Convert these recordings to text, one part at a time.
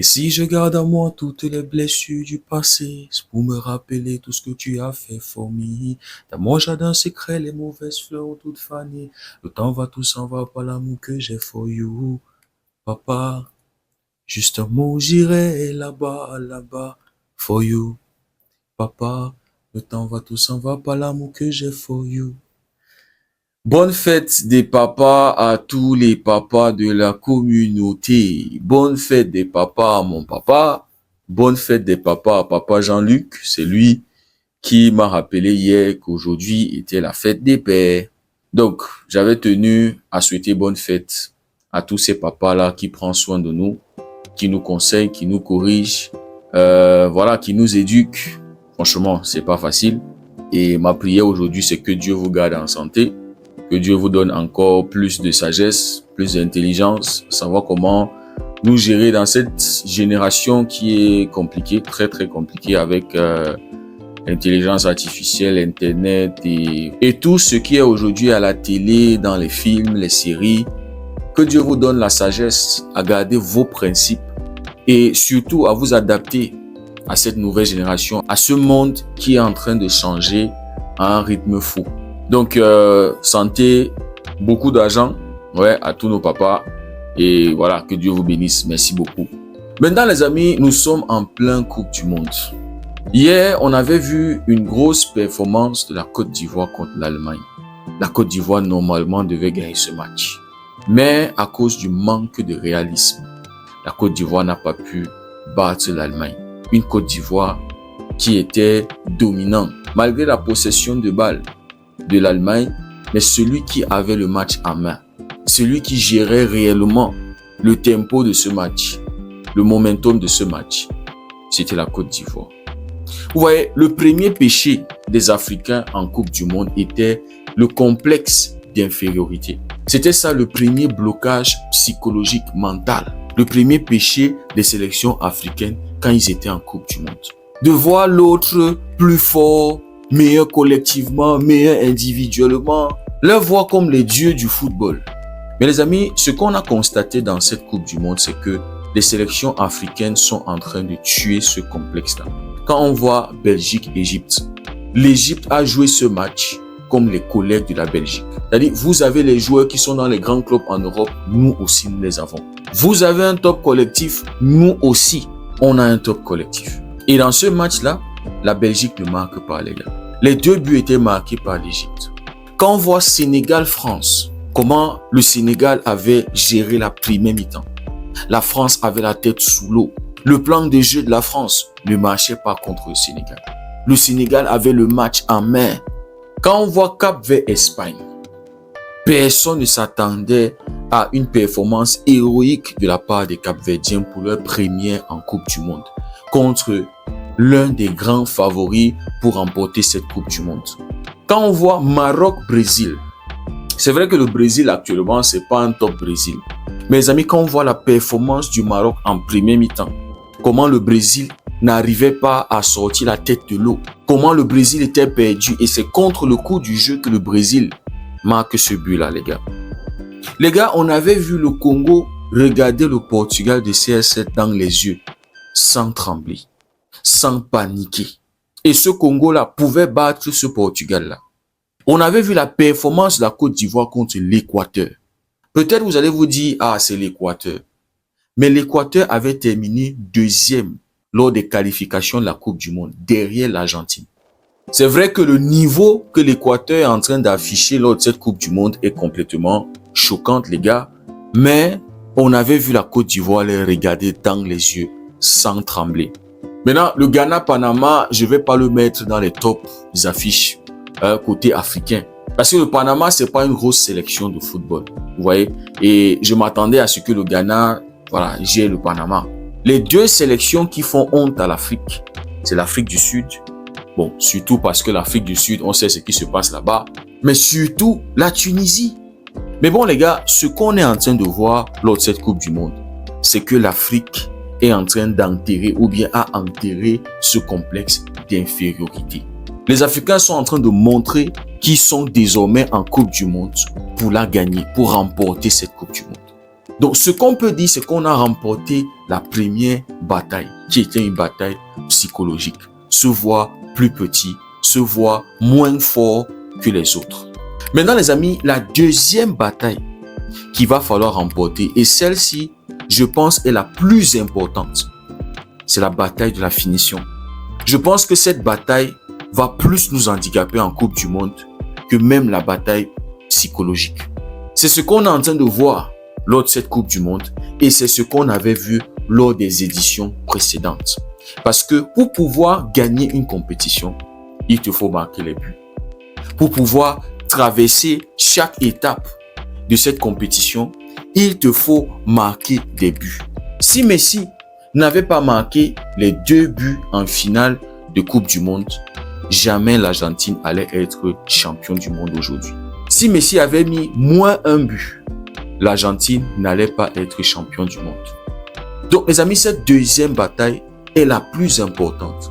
Et si je garde à moi toutes les blessures du passé, c'est pour me rappeler tout ce que tu as fait for me. Dans mon jardin secret, les mauvaises fleurs ont toutes fané. Le temps va, tout s'en va, pas l'amour que j'ai for you. Papa, juste un mot, j'irai là-bas, là-bas, for you. Papa, le temps va, tout s'en va, pas l'amour que j'ai for you. Bonne fête des papas à tous les papas de la communauté. Bonne fête des papas à mon papa. Bonne fête des papas à papa Jean-Luc. C'est lui qui m'a rappelé hier qu'aujourd'hui était la fête des pères. Donc, j'avais tenu à souhaiter bonne fête à tous ces papas-là qui prennent soin de nous, qui nous conseillent, qui nous corrigent, qui nous éduquent. Franchement, c'est pas facile. Et ma prière aujourd'hui, c'est que Dieu vous garde en santé. Que Dieu vous donne encore plus de sagesse, plus d'intelligence, savoir comment nous gérer dans cette génération qui est compliquée, très très compliquée avec l'intelligence artificielle, Internet et tout ce qui est aujourd'hui à la télé, dans les films, les séries. Que Dieu vous donne la sagesse à garder vos principes et surtout à vous adapter à cette nouvelle génération, à ce monde qui est en train de changer à un rythme fou. Donc, santé, beaucoup d'argent, à tous nos papas. Et voilà, que Dieu vous bénisse. Merci beaucoup. Maintenant, les amis, nous sommes en plein Coupe du Monde. Hier, on avait vu une grosse performance de la Côte d'Ivoire contre l'Allemagne. La Côte d'Ivoire, normalement, devait gagner ce match. Mais à cause du manque de réalisme, la Côte d'Ivoire n'a pas pu battre l'Allemagne. Une Côte d'Ivoire qui était dominante, malgré la possession de balles de l'Allemagne, mais celui qui avait le match en main, celui qui gérait réellement le tempo de ce match, le momentum de ce match, c'était la Côte d'Ivoire. Vous voyez, le premier péché des Africains en Coupe du Monde était le complexe d'infériorité. C'était ça le premier blocage psychologique, mental. Le premier péché des sélections africaines quand ils étaient en Coupe du Monde. De voir l'autre plus fort, meilleur collectivement, meilleur individuellement, leur voir comme les dieux du football. Mais les amis, ce qu'on a constaté dans cette Coupe du Monde, c'est que les sélections africaines sont en train de tuer ce complexe-là. Quand on voit Belgique-Égypte, l'Égypte a joué ce match comme les collègues de la Belgique. C'est-à-dire, vous avez les joueurs qui sont dans les grands clubs en Europe, nous aussi nous les avons. Vous avez un top collectif, nous aussi, on a un top collectif. Et dans ce match-là, la Belgique ne marque pas, les gars. Les 2 buts étaient marqués par l'Égypte. Quand on voit Sénégal-France, comment le Sénégal avait géré la première mi-temps. La France avait la tête sous l'eau. Le plan de jeu de la France ne marchait pas contre le Sénégal. Le Sénégal avait le match en main. Quand on voit Cap-Vert-Espagne, personne ne s'attendait à une performance héroïque de la part des Cap-Verdiens pour leur première en Coupe du Monde contre l'un des grands favoris pour remporter cette Coupe du Monde. Quand on voit Maroc-Brésil, c'est vrai que le Brésil actuellement, c'est pas un top Brésil. Mais les amis, quand on voit la performance du Maroc en premier mi-temps, comment le Brésil n'arrivait pas à sortir la tête de l'eau, comment le Brésil était perdu et c'est contre le coup du jeu que le Brésil marque ce but-là, les gars. Les gars, on avait vu le Congo regarder le Portugal de CR7 dans les yeux, sans trembler, sans paniquer. Et ce Congo-là pouvait battre ce Portugal-là. On avait vu la performance de la Côte d'Ivoire contre l'Équateur. Peut-être vous allez vous dire, ah, c'est l'Équateur. Mais l'Équateur avait terminé 2e lors des qualifications de la Coupe du Monde, derrière l'Argentine. C'est vrai que le niveau que l'Équateur est en train d'afficher lors de cette Coupe du Monde est complètement choquant, les gars. Mais on avait vu la Côte d'Ivoire les regarder dans les yeux, sans trembler. Maintenant, le Ghana-Panama, je ne vais pas le mettre dans les top affiches côté africain. Parce que le Panama, c'est pas une grosse sélection de football. Vous voyez? Et je m'attendais à ce que le Ghana, gère le Panama. Les 2 sélections qui font honte à l'Afrique, c'est l'Afrique du Sud. Bon, surtout parce que l'Afrique du Sud, on sait ce qui se passe là-bas. Mais surtout, la Tunisie. Mais bon, les gars, ce qu'on est en train de voir lors de cette Coupe du Monde, c'est que l'Afrique est en train d'enterrer ou bien a enterré ce complexe d'infériorité. Les Africains sont en train de montrer qu'ils sont désormais en Coupe du Monde pour la gagner, pour remporter cette Coupe du Monde. Donc, ce qu'on peut dire, c'est qu'on a remporté la première bataille, qui était une bataille psychologique. Se voir plus petit, se voir moins fort que les autres. Maintenant, les amis, la deuxième bataille qu'il va falloir remporter, et celle-ci, je pense, est la plus importante, c'est la bataille de la finition. Je pense que cette bataille va plus nous handicaper en Coupe du Monde que même la bataille psychologique. C'est ce qu'on est en train de voir lors de cette Coupe du Monde et c'est ce qu'on avait vu lors des éditions précédentes. Parce que pour pouvoir gagner une compétition, il te faut marquer les buts. Pour pouvoir traverser chaque étape de cette compétition, il te faut marquer des buts. Si Messi n'avait pas marqué les 2 buts en finale de Coupe du Monde, jamais l'Argentine allait être champion du monde aujourd'hui. Si Messi avait mis moins 1 but, l'Argentine n'allait pas être champion du monde. Donc, mes amis, cette deuxième bataille est la plus importante.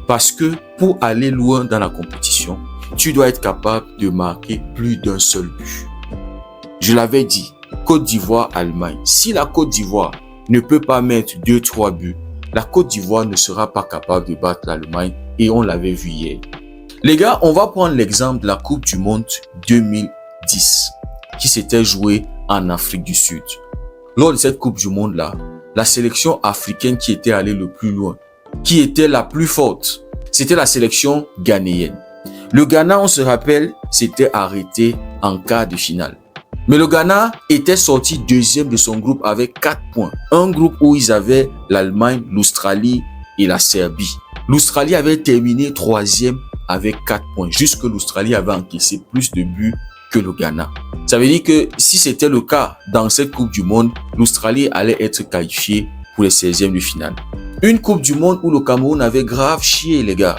Parce que pour aller loin dans la compétition, tu dois être capable de marquer plus d'un seul but. Je l'avais dit, Côte d'Ivoire, Allemagne. Si la Côte d'Ivoire ne peut pas mettre 2-3 buts, la Côte d'Ivoire ne sera pas capable de battre l'Allemagne et on l'avait vu hier. Les gars, on va prendre l'exemple de la Coupe du Monde 2010 qui s'était jouée en Afrique du Sud. Lors de cette Coupe du Monde-là, la sélection africaine qui était allée le plus loin, qui était la plus forte, c'était la sélection ghanéenne. Le Ghana, on se rappelle, s'était arrêté en quart de finale. Mais le Ghana était sorti deuxième de son groupe avec 4 points. Un groupe où ils avaient l'Allemagne, l'Australie et la Serbie. L'Australie avait terminé 3e avec 4 points. Juste que l'Australie avait encaissé plus de buts que le Ghana. Ça veut dire que si c'était le cas dans cette Coupe du Monde, l'Australie allait être qualifiée pour les 16e de finale. Une Coupe du Monde où le Cameroun avait grave chié, les gars.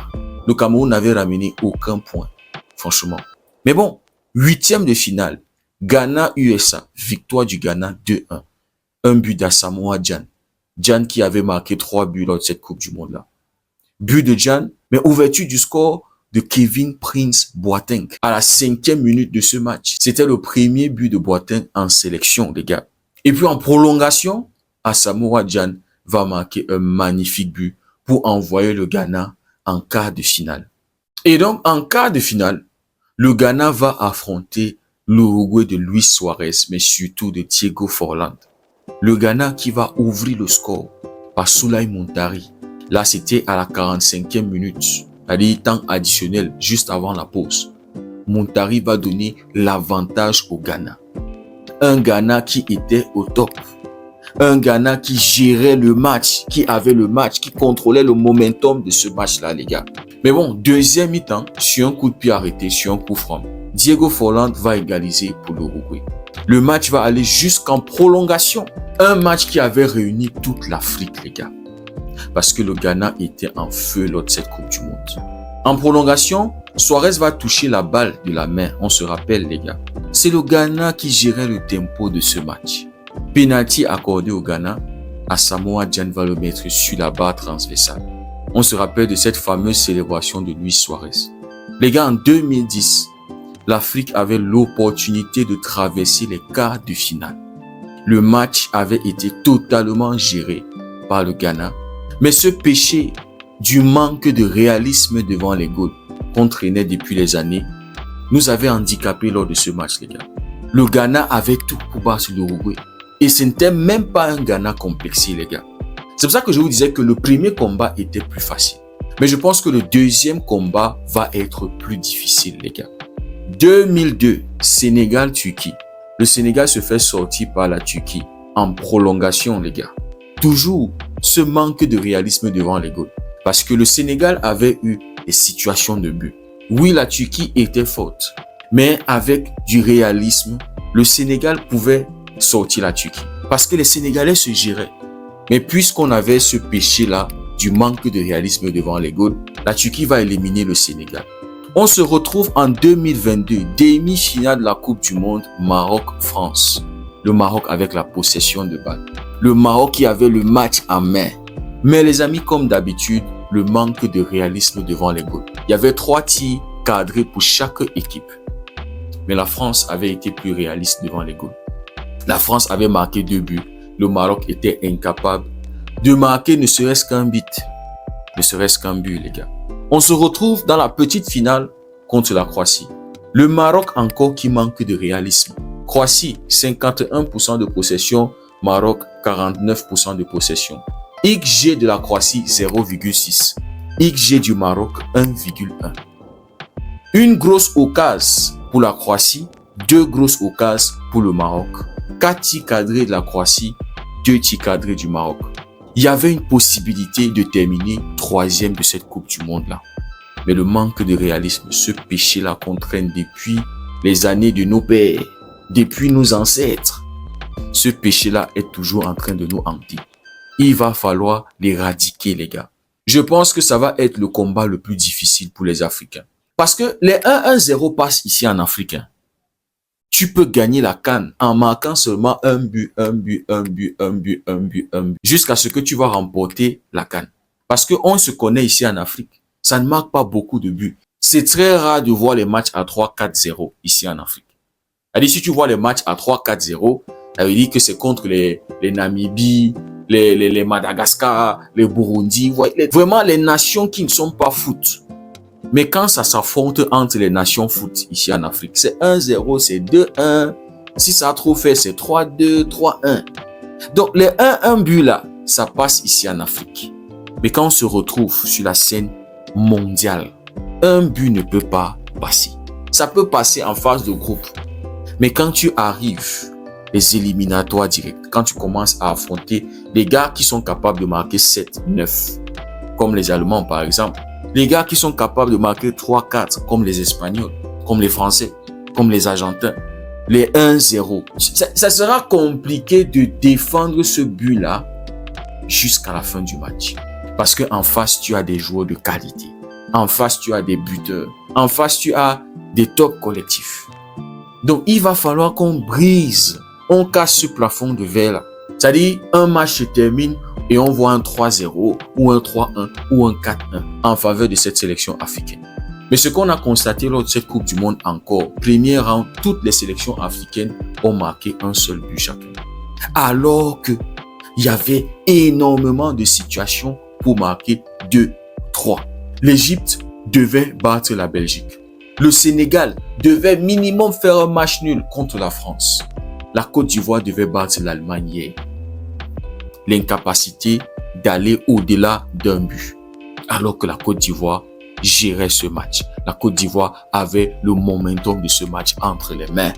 Le Cameroun n'avait ramené aucun point, franchement. Mais bon, 8e de finale. Ghana-USA, victoire du Ghana 2-1. Un but d'Asamoah Gyan. Gyan qui avait marqué 3 buts lors de cette Coupe du Monde-là. But de Gyan, mais ouverture du score de Kevin Prince Boateng à la 5e minute de ce match. C'était le premier but de Boateng en sélection, les gars. Et puis en prolongation, Asamoah Gyan va marquer un magnifique but pour envoyer le Ghana en quart de finale. Et donc, en quart de finale, le Ghana va affronter l'Uruguay de Luis Suarez, mais surtout de Diego Forlán. Le Ghana qui va ouvrir le score par Souley Muntari. Là, c'était à la 45e minute, c'est-à-dire temps additionnel, juste avant la pause. Muntari va donner l'avantage au Ghana. Un Ghana qui était au top. Un Ghana qui gérait le match, qui avait le match, qui contrôlait le momentum de ce match-là, les gars. Mais bon, deuxième mi-temps, sur un coup de pied arrêté, sur un coup franc, Diego Forlán va égaliser pour l'Uruguay. Le match va aller jusqu'en prolongation. Un match qui avait réuni toute l'Afrique, les gars. Parce que le Ghana était en feu lors de cette Coupe du Monde. En prolongation, Suarez va toucher la balle de la main. On se rappelle, les gars. C'est le Ghana qui gérait le tempo de ce match. Penalty accordé au Ghana, Asamoah Gyan va le mettre sur la barre transversale. On se rappelle de cette fameuse célébration de Luis Suarez. Les gars, en 2010, l'Afrique avait l'opportunité de traverser les quarts de finale. Le match avait été totalement géré par le Ghana. Mais ce péché du manque de réalisme devant les goals qu'on traînait depuis les années nous avait handicapés lors de ce match, les gars. Le Ghana avait tout pour battre l'Uruguay. Et ce n'était même pas un Ghana complexé, les gars. C'est pour ça que je vous disais que le premier combat était plus facile. Mais je pense que le deuxième combat va être plus difficile, les gars. 2002, Sénégal-Turquie. Le Sénégal se fait sortir par la Turquie en prolongation, les gars. Toujours ce manque de réalisme devant les goals. Parce que le Sénégal avait eu des situations de but. Oui, la Turquie était forte. Mais avec du réalisme, le Sénégal pouvait sortir la Turquie. Parce que les Sénégalais se géraient. Mais puisqu'on avait ce péché-là du manque de réalisme devant les goals, la Turquie va éliminer le Sénégal. On se retrouve en 2022, demi-finale de la Coupe du Monde, Maroc-France. Le Maroc avec la possession de balle. Le Maroc qui avait le match en main. Mais les amis, comme d'habitude, le manque de réalisme devant les goals. Il y avait 3 tirs cadrés pour chaque équipe. Mais la France avait été plus réaliste devant les goals. La France avait marqué 2 buts. Le Maroc était incapable de marquer ne serait-ce qu'un but. Ne serait-ce qu'un but, les gars. On se retrouve dans la petite finale contre la Croatie. Le Maroc encore qui manque de réalisme. Croatie, 51% de possession. Maroc, 49% de possession. XG de la Croatie, 0,6. XG du Maroc, 1,1. Une grosse occasion pour la Croatie, 2 grosses occasions pour le Maroc. 4 tirs cadrés de la Croatie, 2 tirs cadrés du Maroc. Il y avait une possibilité de terminer 3e de cette Coupe du Monde-là. Mais le manque de réalisme, ce péché-là qu'on traîne depuis les années de nos pères, depuis nos ancêtres, ce péché-là est toujours en train de nous hanter. Il va falloir l'éradiquer, les gars. Je pense que ça va être le combat le plus difficile pour les Africains. Parce que les 1-1-0 passent ici en Afrique. Tu peux gagner la CAN en marquant seulement un but, jusqu'à ce que tu vas remporter la CAN. Parce qu'on se connaît ici en Afrique. Ça ne marque pas beaucoup de buts. C'est très rare de voir les matchs à 3-4-0 ici en Afrique. C'est-à-dire, si tu vois les matchs à 3-4-0, ça veut dire que c'est contre les Namibie, les Madagascar, les Burundi, vraiment les nations qui ne sont pas foot. Mais quand ça s'affronte entre les nations foot ici en Afrique, c'est 1-0, c'est 2-1. Si ça a trop fait, c'est 3-2, 3-1. Donc les 1-1 buts là, ça passe ici en Afrique. Mais quand on se retrouve sur la scène mondiale, un but ne peut pas passer. Ça peut passer en phase de groupe. Mais quand tu arrives, les éliminatoires directs, quand tu commences à affronter les gars qui sont capables de marquer 7, 9, comme les Allemands par exemple, les gars qui sont capables de marquer 3, 4, comme les Espagnols, comme les Français, comme les Argentins, les 1-0, ça sera compliqué de défendre ce but-là jusqu'à la fin du match. Parce qu'en face, tu as des joueurs de qualité. En face, tu as des buteurs. En face, tu as des top collectifs. Donc, il va falloir qu'on brise, on casse ce plafond de verre-là. C'est-à-dire, un match se termine et on voit un 3-0 ou un 3-1 ou un 4-1 en faveur de cette sélection africaine. Mais ce qu'on a constaté lors de cette Coupe du Monde encore, premier round, toutes les sélections africaines ont marqué un seul but chacun. Alors que il y avait énormément de situations pour marquer 2, 3. L'Égypte devait battre la Belgique. Le Sénégal devait minimum faire un match nul contre la France. La Côte d'Ivoire devait battre l'Allemagne hier. L'incapacité d'aller au-delà d'un but. Alors que la Côte d'Ivoire gérait ce match. La Côte d'Ivoire avait le momentum de ce match entre les mains.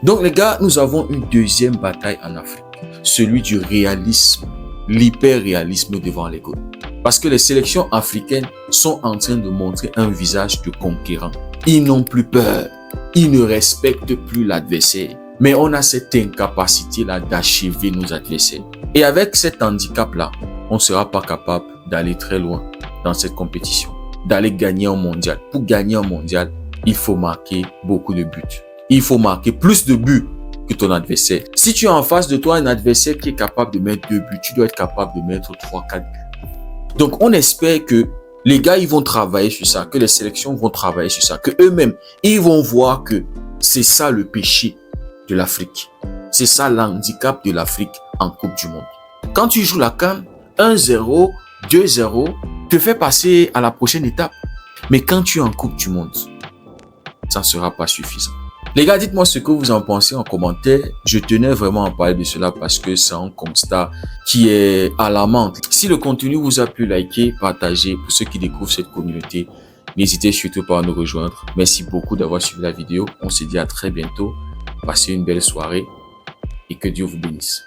Donc les gars, nous avons une deuxième bataille en Afrique. Celui du réalisme, l'hyper-réalisme devant les goals. Parce que les sélections africaines sont en train de montrer un visage de conquérant. Ils n'ont plus peur. Ils ne respectent plus l'adversaire. Mais on a cette incapacité-là d'achever nos adversaires. Et avec cet handicap-là, on ne sera pas capable d'aller très loin dans cette compétition. D'aller gagner un mondial. Pour gagner un mondial, il faut marquer beaucoup de buts. Il faut marquer plus de buts que ton adversaire. Si tu as en face de toi un adversaire qui est capable de mettre 2 buts, tu dois être capable de mettre 3, 4 buts. Donc, on espère que les gars, ils vont travailler sur ça, que les sélections vont travailler sur ça, que eux-mêmes, ils vont voir que c'est ça le péché de l'Afrique. C'est ça l'handicap de l'Afrique en Coupe du Monde. Quand tu joues la CAN, 1-0, 2-0, te fait passer à la prochaine étape. Mais quand tu es en Coupe du Monde, ça ne sera pas suffisant. Les gars, dites-moi ce que vous en pensez en commentaire. Je tenais vraiment à parler de cela parce que c'est un constat qui est alarmant. Si le contenu vous a plu, likez, partagez. Pour ceux qui découvrent cette communauté, n'hésitez surtout pas à nous rejoindre. Merci beaucoup d'avoir suivi la vidéo. On se dit à très bientôt. Passez une belle soirée et que Dieu vous bénisse.